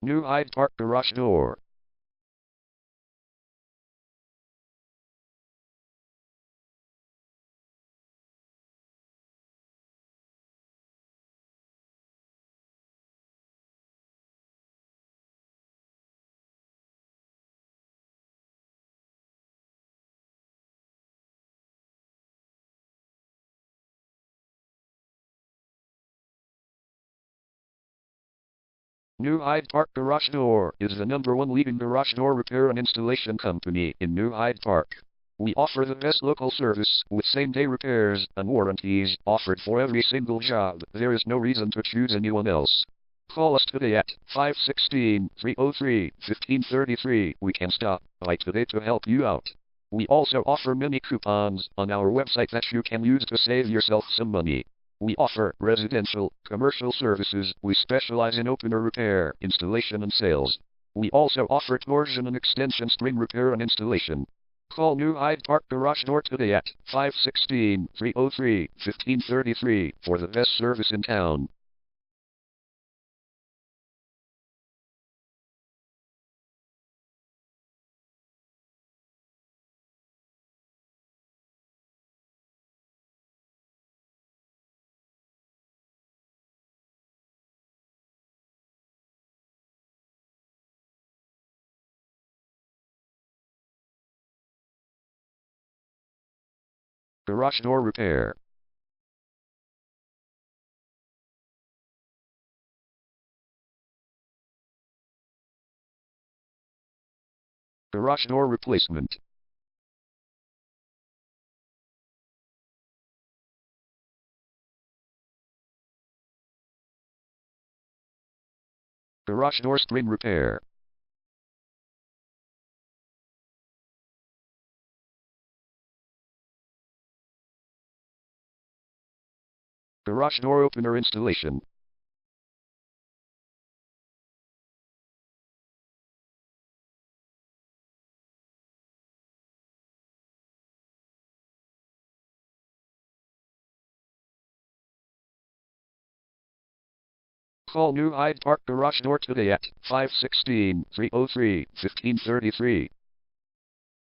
New Hyde Park garage door. New Hyde Park Garage Door is the #1 leading garage door repair and installation company in New Hyde Park. We offer the best local service with same-day repairs and warranties offered for every single job. There is no reason to choose anyone else. Call us today at 516-303-1533. We can stop by today to help you out. We also offer many coupons on our website that you can use to save yourself some money. We offer residential, commercial services. We specialize in opener repair, installation and sales. We also offer torsion and extension string repair and installation. Call New Hyde Park Garage Door today at 516-303-1533 for the best service in town. Garage door repair. Garage door replacement. Garage door spring repair. Garage door opener installation. Call New Hyde Park Garage Door today at 516-303-1533.